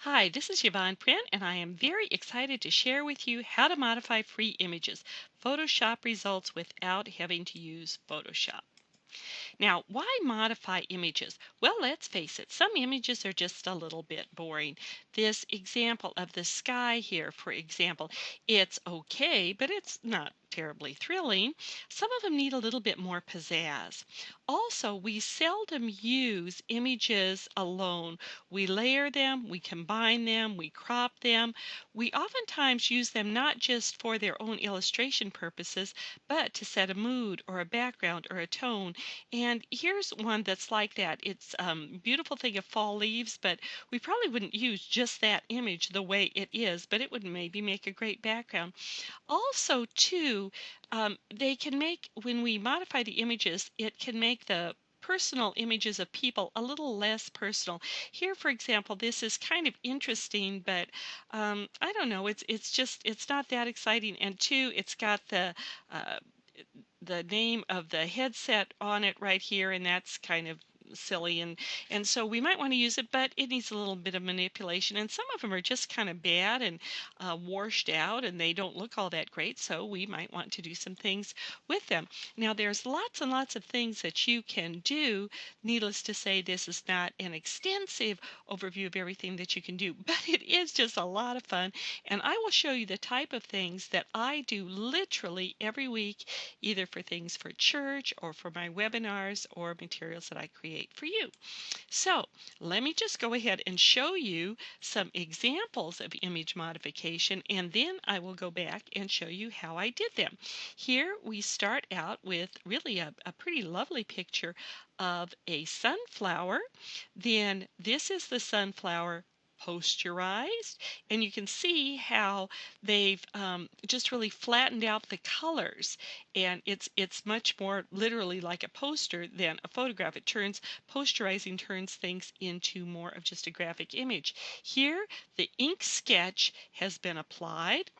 Hi, this is Yvon Prehn, and I am very excited to share with you how to modify free images, Photoshop results without having to use Photoshop. Now, why modify images? Well, let's face it, some images are just a little bit boring. This example of the sky here, for example, it's okay, but it's not terribly thrilling. Some of them need a little bit more pizzazz. Also, we seldom use images alone. We layer them, we combine them, we crop them. We oftentimes use them not just for their own illustration purposes, but to set a mood or a background or a tone. And here's one that's like that. It's beautiful thing of fall leaves, but we probably wouldn't use just that image the way it is, but it would maybe make a great background. Also, too, they can make, when we modify the images, it can make the personal images of people a little less personal. Here, for example, this is kind of interesting, but I don't know. It's not that exciting. And two, it's got uh, the name of the headset on it right here, and that's kind of silly, and so we might want to use it, but it needs a little bit of manipulation, and some of them are just kind of bad and washed out, and they don't look all that great, so we might want to do some things with them. Now, there's lots and lots of things that you can do. Needless to say, this is not an extensive overview of everything that you can do, but it is just a lot of fun, and I will show you the type of things that I do literally every week, either for things for church or for my webinars or materials that I create for you. So let me just go ahead and show you some examples of image modification, and then I will go back and show you how I did them. Here we start out with really a pretty lovely picture of a sunflower. Then this is the sunflower posterized, and you can see how they've just really flattened out the colors, and it's much more literally like a poster than a photograph. Posterizing turns things into more of just a graphic image. Here the ink sketch has been applied.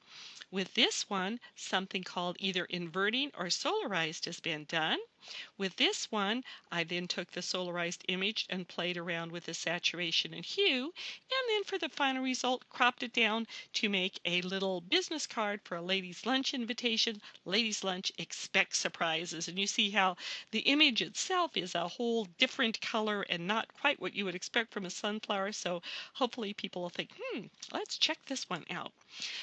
With this one, something called either inverting or solarized has been done. With this one, I then took the solarized image and played around with the saturation and hue, and then for the final result, cropped it down to make a little business card for a ladies' lunch invitation. Ladies' lunch, expect surprises. And you see how the image itself is a whole different color and not quite what you would expect from a sunflower. So hopefully people will think, let's check this one out.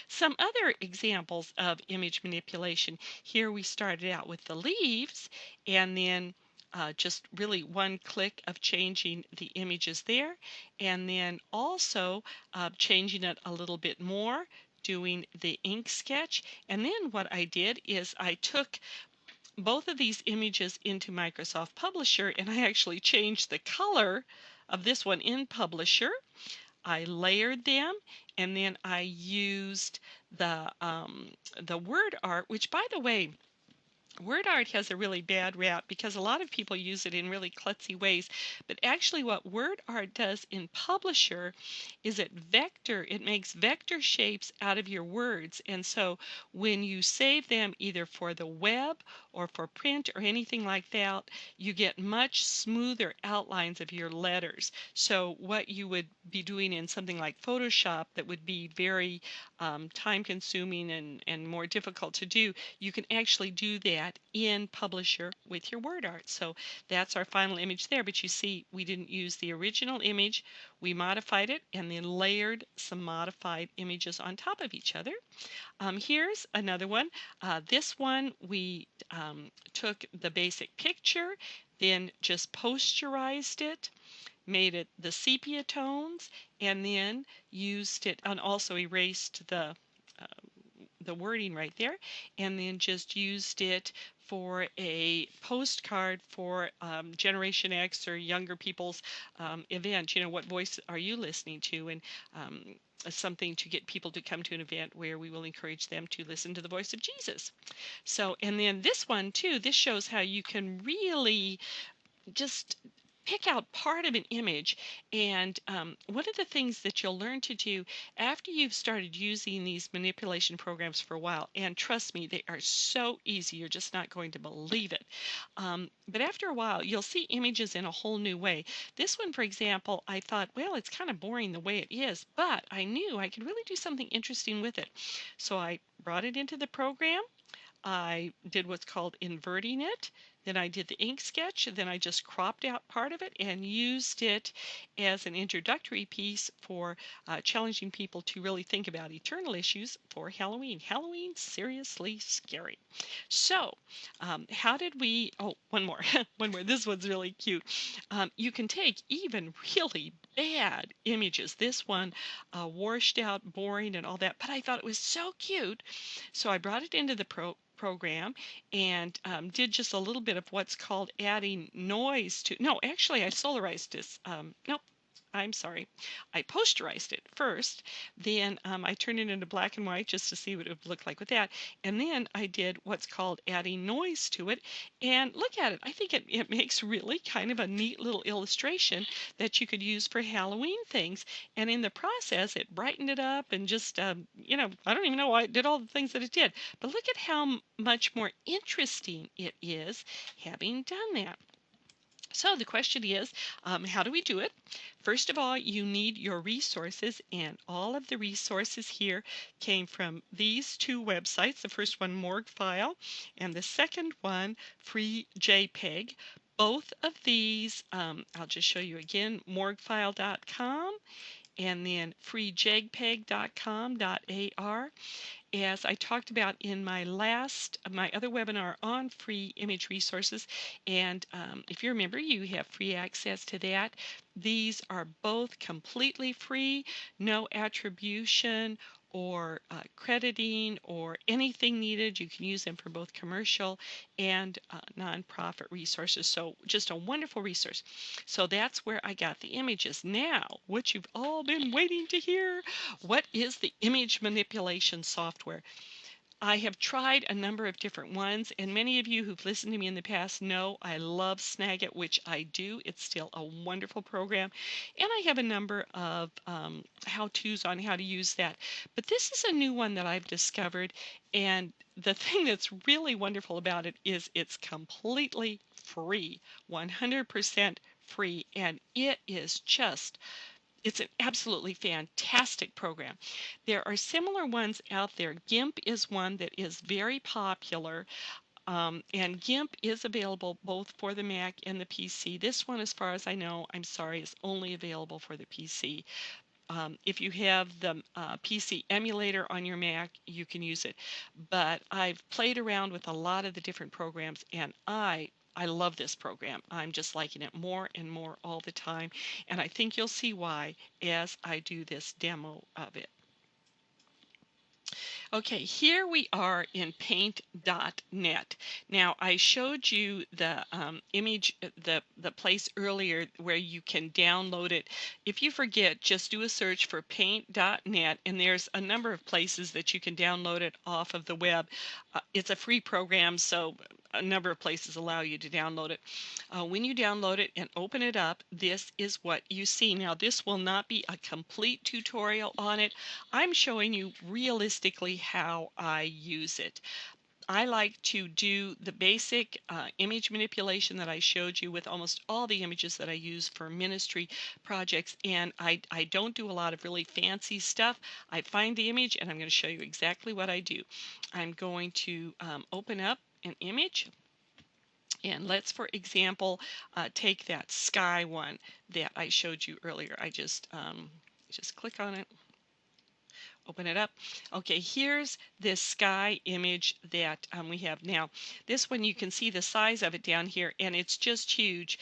Some other examples of image manipulation. Here we started out with the leaves, and then just really one click of changing the images there, and then also changing it a little bit more, doing the ink sketch. And then what I did is I took both of these images into Microsoft Publisher, and I actually changed the color of this one in Publisher. I layered them, and then I used the word art, which, by the way, word art has a really bad rap because a lot of people use it in really klutzy ways. But actually what word art does in Publisher is it makes vector shapes out of your words. And so when you save them either for the web or for print or anything like that, you get much smoother outlines of your letters. So what you would be doing in something like Photoshop that would be very time consuming and more difficult to do, you can actually do that in Publisher with your word art. So that's our final image there, but you see we didn't use the original image. We modified it and then layered some modified images on top of each other. Here's another one. This one we took the basic picture, then just posterized it, made it the sepia tones, and then used it and also erased the wording right there, and then just used it for a postcard for Generation X or younger people's event. You know, what voice are you listening to? And something to get people to come to an event where we will encourage them to listen to the voice of Jesus. So, and then this one too, this shows how you can really just pick out part of an image. And one of the things that you'll learn to do after you've started using these manipulation programs for a while, and trust me, they are so easy, you're just not going to believe it. But after a while, you'll see images in a whole new way. This one, for example, I thought, well, it's kind of boring the way it is, but I knew I could really do something interesting with it. So I brought it into the program. I did what's called inverting it. Then I did the ink sketch. Then I just cropped out part of it and used it as an introductory piece for challenging people to really think about eternal issues for Halloween. Halloween's seriously scary. So, how did we? Oh, one more. One more. This one's really cute. You can take even really bad images. This one, washed out, boring, and all that. But I thought it was so cute. So I brought it into the program and did just a little bit of what's called adding noise to. No, actually, I solarized this. Nope. I'm sorry. I posterized it first, then I turned it into black and white just to see what it would look like with that. And then I did what's called adding noise to it. And look at it. I think it makes really kind of a neat little illustration that you could use for Halloween things. And in the process, it brightened it up and just, I don't even know why it did all the things that it did. But look at how much more interesting it is having done that. So the question is, how do we do it? First of all, you need your resources, and all of the resources here came from these two websites. The first one, Morguefile, and the second one, Free JPEG. Both of these, I'll just show you again, morguefile.com and then freejpeg.com.ar. As I talked about in my other webinar on free image resources, and if you remember, you have free access to that. These are both completely free, no attribution or crediting or anything needed. You can use them for both commercial and nonprofit resources. So just a wonderful resource. So that's where I got the images. Now, what you've all been waiting to hear, what is the image manipulation software? I have tried a number of different ones, and many of you who've listened to me in the past know I love Snagit, which I do. It's still a wonderful program, and I have a number of how-tos on how to use that. But this is a new one that I've discovered, and the thing that's really wonderful about it is it's completely free, 100% free, and it is just it's an absolutely fantastic program. There are similar ones out there. GIMP is one that is very popular, and GIMP is available both for the Mac and the PC. This one, as far as I know, I'm sorry, is only available for the PC. If you have the PC emulator on your Mac, you can use it. But I've played around with a lot of the different programs, and I love this program. I'm just liking it more and more all the time, and I think you'll see why as I do this demo of it. Okay, here we are in Paint.net. Now, I showed you the image, the place earlier where you can download it. If you forget, just do a search for Paint.net, and there's a number of places that you can download it off of the web. It's a free program, so a number of places allow you to download it. When you download it and open it up, this is what you see. Now, this will not be a complete tutorial on it. I'm showing you realistically how I use it. I like to do the basic image manipulation that I showed you with almost all the images that I use for ministry projects, and I don't do a lot of really fancy stuff. I find the image, and I'm going to show you exactly what I do. I'm going to open up an image, and let's, for example, take that sky one that I showed you earlier. I just click on it. Open it up. Okay, here's this sky image that we have now. This one, you can see the size of it down here, and it's just huge.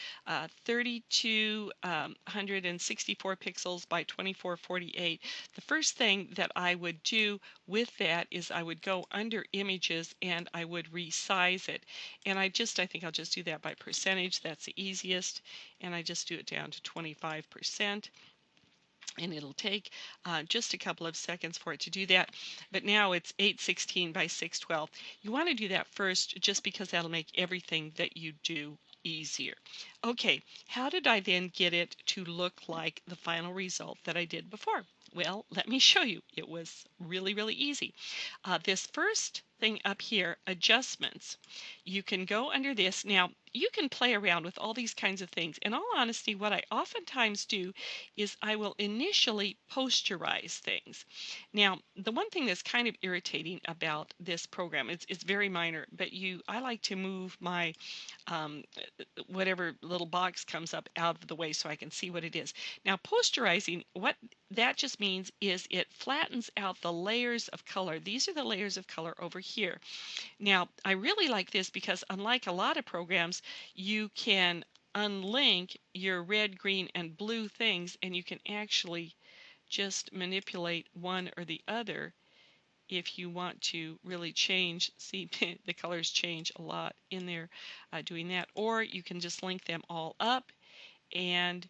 3264 pixels by 2448. The first thing that I would do with that is I would go under images and I would resize it. And I think I'll just do that by percentage. That's the easiest. And I just do it down to 25%. And it'll take just a couple of seconds for it to do that. But now it's 816 by 612. You want to do that first just because that'll make everything that you do easier. Okay, how did I then get it to look like the final result that I did before? Well, let me show you. It was really, really easy. This first thing up here, adjustments, you can go under this. Now, you can play around with all these kinds of things. In all honesty, what I oftentimes do is I will initially posterize things. Now, the one thing that's kind of irritating about this program, it's very minor, but I like to move my um, whatever little box comes up out of the way so I can see what it is. Now, posterizing, what that just means is it flattens out the layers of color. These are the layers of color over here. Now, I really like this because unlike a lot of programs, you can unlink your red, green, and blue things, and you can actually just manipulate one or the other if you want to really change. See, the colors change a lot in there doing that. Or you can just link them all up, and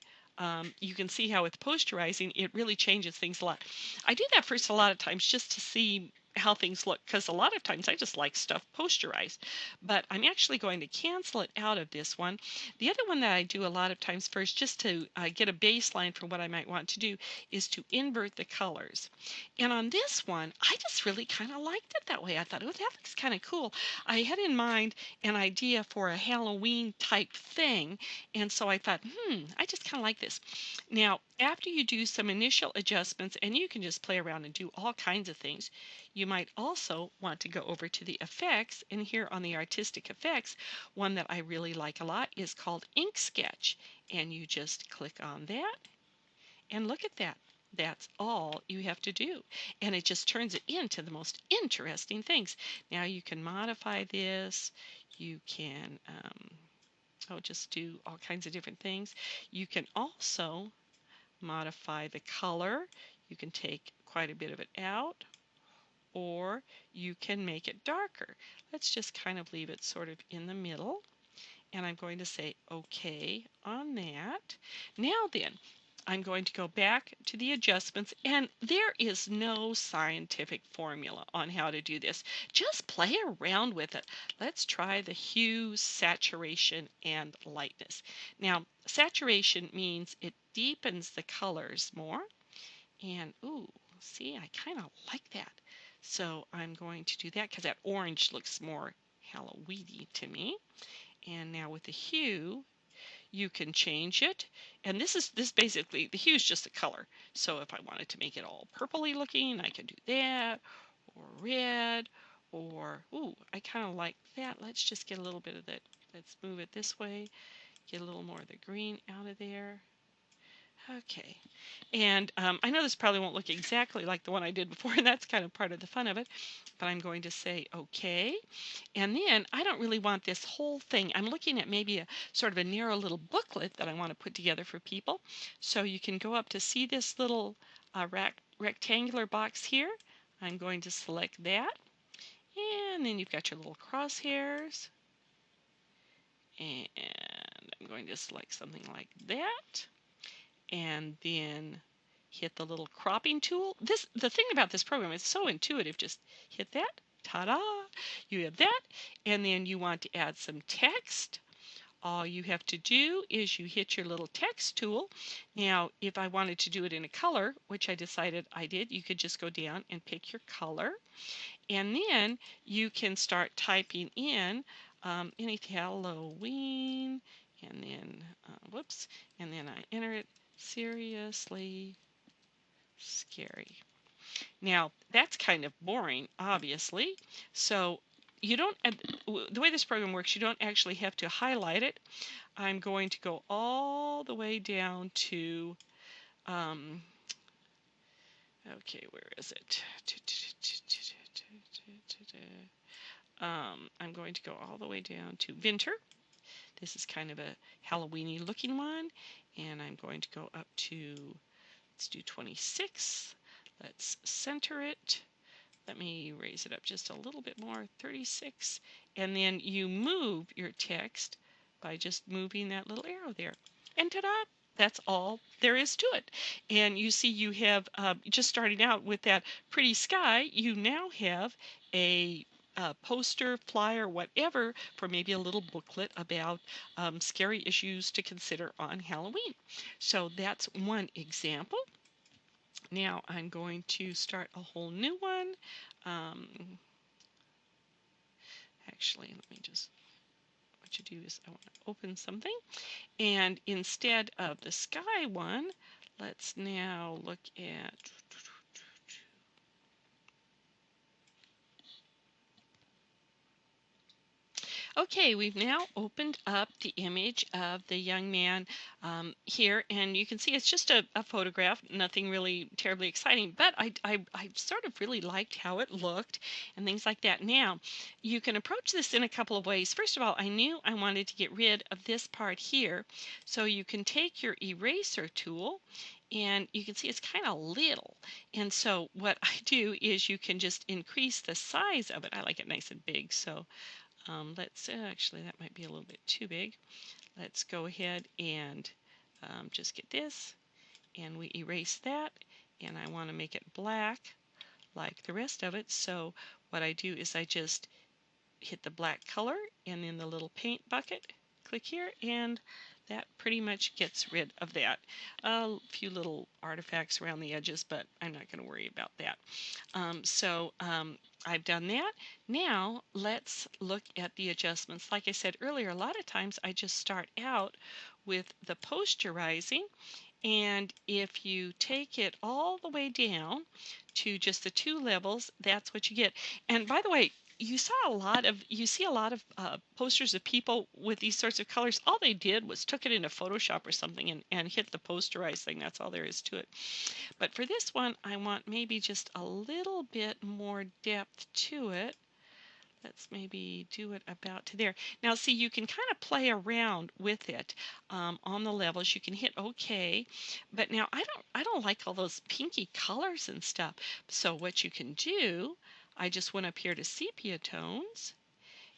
you can see how with posterizing it really changes things a lot. I do that first a lot of times just to see how things look, because a lot of times I just like stuff posterized, but I'm actually going to cancel it out of this one. The other one that I do a lot of times first, just to get a baseline for what I might want to do, is to invert the colors. And on this one, I just really kind of liked it that way. I thought, oh, that looks kind of cool. I had in mind an idea for a Halloween type thing, and so I thought, I just kind of like this. Now, after you do some initial adjustments, and you can just play around and do all kinds of things, you might also want to go over to the effects, and here on the artistic effects, one that I really like a lot is called Ink Sketch, and you just click on that, and look at that. That's all you have to do, and it just turns it into the most interesting things. Now you can modify this, you can just do all kinds of different things. You can also modify the color. You can take quite a bit of it out, or you can make it darker. Let's just kind of leave it sort of in the middle, and I'm going to say OK on that. Now then, I'm going to go back to the adjustments, and there is no scientific formula on how to do this. Just play around with it. Let's try the hue, saturation, and lightness. Now, saturation means it deepens the colors more, and ooh, see, I kind of like that. So I'm going to do that because that orange looks more Halloweeny to me. And now with the hue, you can change it, and this basically, the hue is just the color. So if I wanted to make it all purpley looking, I can do that, or red, or ooh, I kind of like that. Let's just get a little bit of that. Let's move it this way, get a little more of the green out of there. Okay, and I know this probably won't look exactly like the one I did before, and that's kind of part of the fun of it, but I'm going to say okay. And then I don't really want this whole thing. I'm looking at maybe a sort of a narrow little booklet that I want to put together for people. So you can go up to see this little rectangular box here. I'm going to select that. And then you've got your little crosshairs. And I'm going to select something like that. And then hit the little cropping tool. The thing about this program is so intuitive. Just hit that. Ta-da! You have that, and then you want to add some text. All you have to do is you hit your little text tool. Now, if I wanted to do it in a color, which I decided I did, you could just go down and pick your color, and then you can start typing in any Halloween, and then whoops, and then I enter it. Seriously scary. Now, that's kind of boring, obviously. So you don't, the way this program works, you don't actually have to highlight it. I'm going to go all the way down to, okay, where is it? I'm going to go all the way down to winter. This is kind of a Halloweeny looking one. And I'm going to go up to, let's do 26. Let's center it. Let me raise it up just a little bit more, 36. And then you move your text by just moving that little arrow there. And ta-da! That's all there is to it. And you see you have, just starting out with that pretty sky, you now have a a poster, flyer, whatever, for maybe a little booklet about scary issues to consider on Halloween. So that's one example. Now I'm going to start a whole new one. Um, Actually, let me just, what you do is I want to open something. And instead of the sky one, let's now look at, okay, we've now opened up the image of the young man here, and you can see it's just a photograph, nothing really terribly exciting, but I sort of really liked how it looked and things like that. Now, you can approach this in a couple of ways. First of all, I knew I wanted to get rid of this part here, so you can take your eraser tool, and you can see it's kind of little. And so what I do is you can just increase the size of it. I like it nice and big, so let's actually, that might be a little bit too big. Let's go ahead and just get this, and we erase that, and I want to make it black like the rest of it. So what I do is I just hit the black color, and in the little paint bucket, click here, and that pretty much gets rid of that. A few little artifacts around the edges, but I'm not going to worry about that. I've done that. Now let's look at the adjustments. Like I said earlier, a lot of times I just start out with the posterizing, and if you take it all the way down to just the two levels, that's what you get. And by the way, you see a lot of posters of people with these sorts of colors. All they did was took it into Photoshop or something and hit the posterize thing. That's all there is to it. But for this one, I want maybe just a little bit more depth to it. Let's maybe do it about to there. Now see, you can kind of play around with it on the levels. You can hit OK, but now I don't like all those pinky colors and stuff. So what you can do, I just went up here to sepia tones.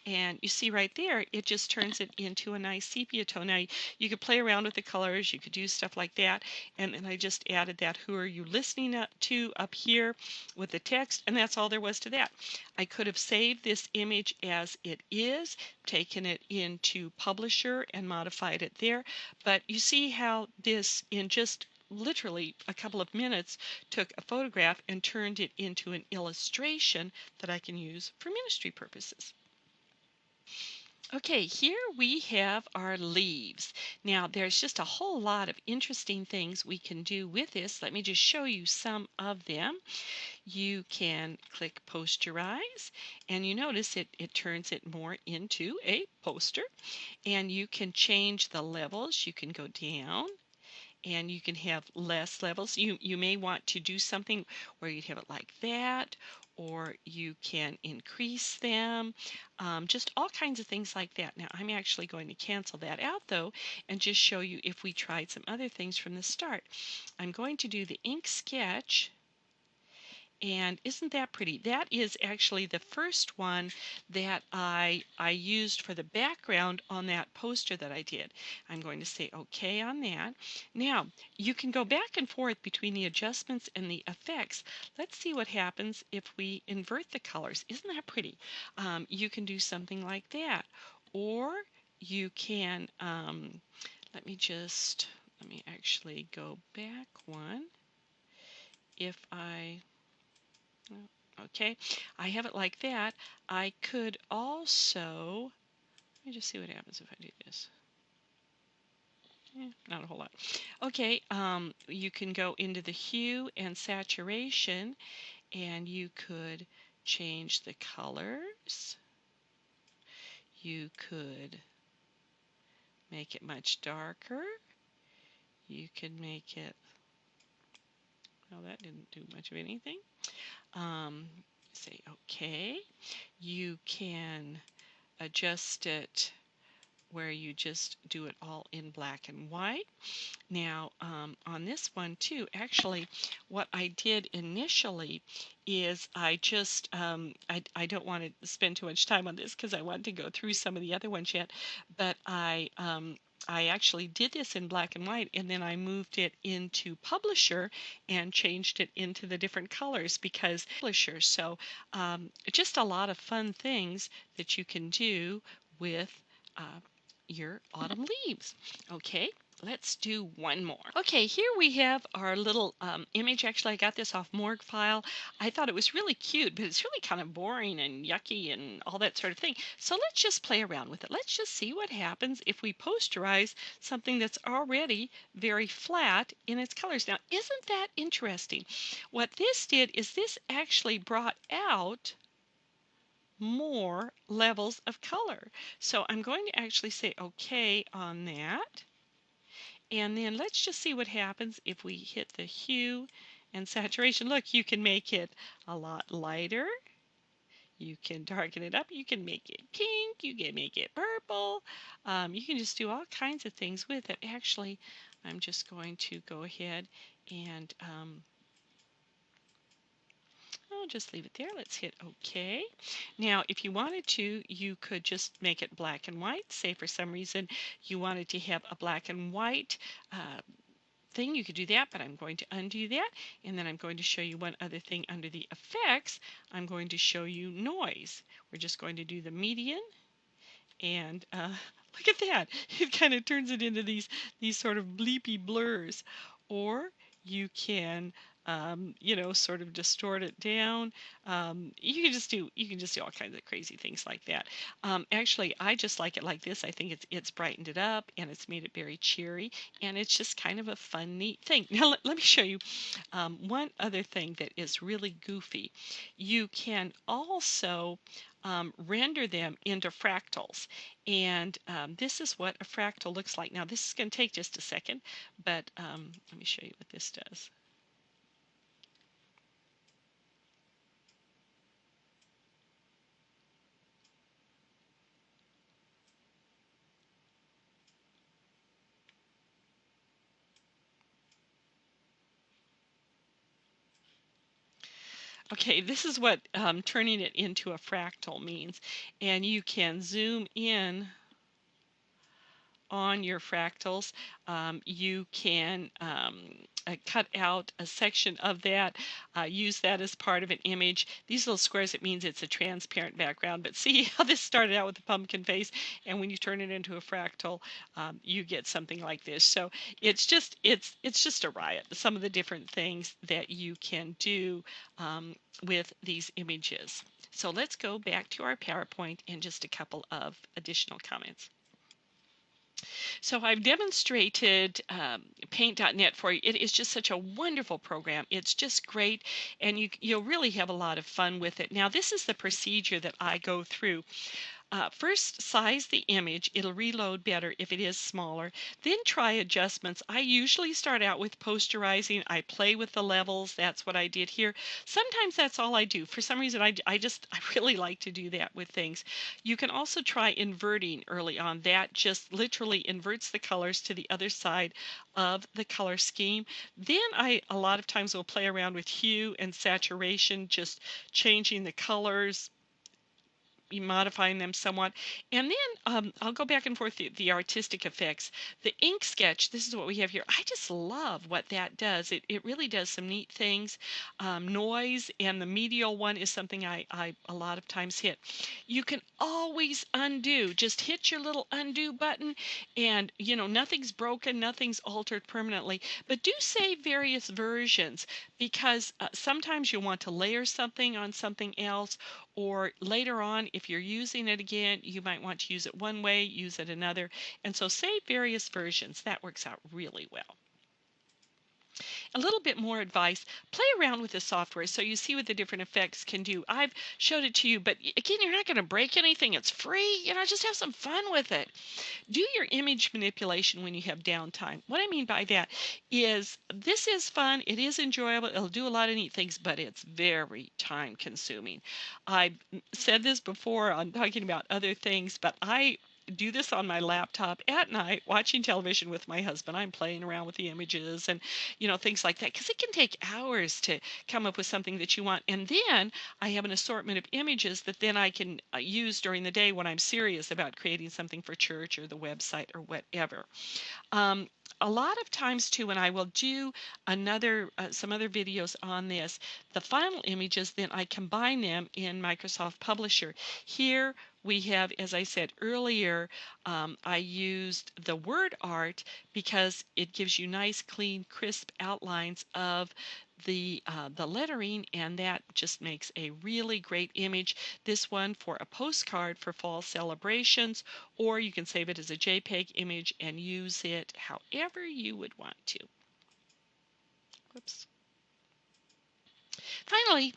And you see right there, it just turns it into a nice sepia tone. Now, you could play around with the colors, you could do stuff like that. And then I just added that "Who are you listening to" up here with the text, and that's all there was to that. I could have saved this image as it is, taken it into Publisher and modified it there. But you see how this, in just literally a couple of minutes, took a photograph and turned it into an illustration that I can use for ministry purposes. Okay, here we have our leaves. Now, there's just a whole lot of interesting things we can do with this. Let me just show you some of them. You can click posterize, and you notice it turns it more into a poster. And you can change the levels. You can go down, and you can have less levels. You may want to do something where you'd have it like that, or you can increase them, just all kinds of things like that. Now I'm actually going to cancel that out though and just show you if we tried some other things from the start. I'm going to do the ink sketch. And isn't that pretty? That is actually the first one that I used for the background on that poster that I did. I'm going to say OK on that. Now, you can go back and forth between the adjustments and the effects. Let's see what happens if we invert the colors. Isn't that pretty? You can do something like that. Or you can, let me actually go back one. If I Okay, I have it like that. I could also, let me just see what happens if I do this. Not a whole lot. Okay, you can go into the hue and saturation, and you could change the colors. You could make it much darker. You could make it, well, that didn't do much of anything. Say OK. You can adjust it where you just do it all in black and white. Now on this one too, actually what I did initially is I just, I don't want to spend too much time on this because I want to go through some of the other ones yet, but I I actually did this in black and white, and then I moved it into Publisher and changed it into the different colors because Publisher. So just a lot of fun things that you can do with uh, your autumn leaves. Okay. Let's do one more. Okay, here we have our little image. Actually, I got this off Morgue File. I thought it was really cute, but it's really kind of boring and yucky and all that sort of thing. So let's just play around with it. Let's just see what happens if we posterize something that's already very flat in its colors. Now, isn't that interesting? What this did is this actually brought out more levels of color. So I'm going to actually say okay on that. And then let's just see what happens if we hit the hue and saturation. Look, you can make it a lot lighter. You can darken it up. You can make it pink. You can make it purple. You can just do all kinds of things with it. Actually, I'm just going to go ahead and I'll just leave it there. Let's hit OK. Now, if you wanted to, you could just make it black and white. Say for some reason you wanted to have a black and white thing, you could do that, but I'm going to undo that, and then I'm going to show you one other thing under the effects. I'm going to show you noise. We're just going to do the median, and look at that. It kind of turns it into these sort of bleepy blurs. Or you can sort of distort it down. You can just do all kinds of crazy things like that. Actually, I just like it like this. I think it's brightened it up and it's made it very cheery, and it's just kind of a fun, neat thing. Now let me show you one other thing that is really goofy. You can also render them into fractals. And this is what a fractal looks like. Now, this is going to take just a second, but let me show you what this does. Okay, this is what turning it into a fractal means. And you can zoom in on your fractals. You can cut out a section of that, use that as part of an image. These little squares, it means it's a transparent background, but see how this started out with a pumpkin face, and when you turn it into a fractal, you get something like this. So it's just a riot, some of the different things that you can do with these images. So let's go back to our PowerPoint and just a couple of additional comments. So I've demonstrated Paint.net for you. It is just such a wonderful program. It's just great, and you'll really have a lot of fun with it. Now, this is the procedure that I go through. First, size the image. It'll reload better if it is smaller. Then try adjustments. I usually start out with posterizing. I play with the levels. That's what I did here. Sometimes that's all I do. For some reason, I really like to do that with things. You can also try inverting early on. That just literally inverts the colors to the other side of the color scheme. Then I a lot of times will play around with hue and saturation, just changing the colors, modifying them somewhat. And then I'll go back and forth the artistic effects. The ink sketch, this is what we have here. I just love what that does. It really does some neat things. Noise and the medial one is something I a lot of times hit. You can always undo. Just hit your little undo button, and nothing's broken, nothing's altered permanently. But do save various versions, because sometimes you'll want to layer something on something else, or later on, if you're using it again, you might want to use it one way, use it another. And so save various versions. That works out really well. A little bit more advice, play around with the software so you see what the different effects can do. I've showed it to you, but again, you're not going to break anything. It's free. Just have some fun with it. Do your image manipulation when you have downtime. What I mean by that is this is fun. It is enjoyable. It'll do a lot of neat things, but it's very time consuming. I've said this before on talking about other things, but I do this on my laptop at night, watching television with my husband. I'm playing around with the images and, things like that, because it can take hours to come up with something that you want. And then I have an assortment of images that then I can use during the day when I'm serious about creating something for church or the website or whatever. Um, a lot of times too, when I will do some other videos on this, the final images, then I combine them in Microsoft Publisher. Here we have, as I said earlier, I used the word art because it gives you nice, clean, crisp outlines of the lettering, and that just makes a really great image. This one for a postcard for fall celebrations, or you can save it as a JPEG image and use it however you would want to. Whoops. Finally,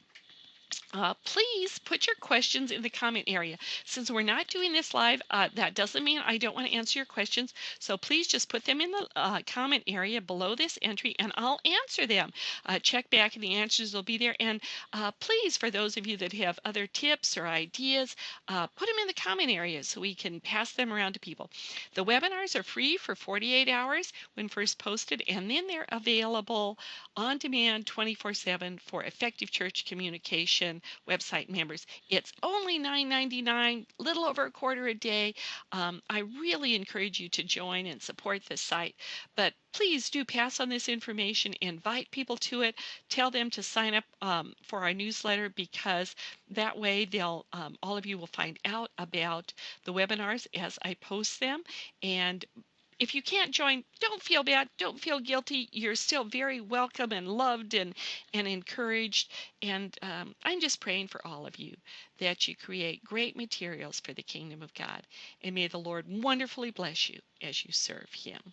please put your questions in the comment area. Since we're not doing this live, that doesn't mean I don't want to answer your questions. So please just put them in the comment area below this entry and I'll answer them. Check back and the answers will be there. And please, for those of you that have other tips or ideas, put them in the comment area so we can pass them around to people. The webinars are free for 48 hours when first posted, and then they're available on demand 24/7 for effective church communication website members. It's only $9.99, little over a quarter a day. I really encourage you to join and support this site, but please do pass on this information, invite people to it, tell them to sign up for our newsletter, because that way they'll all of you will find out about the webinars as I post them. And if you can't join, don't feel bad. Don't feel guilty. You're still very welcome and loved and encouraged. And I'm just praying for all of you that you create great materials for the kingdom of God. And may the Lord wonderfully bless you as you serve Him.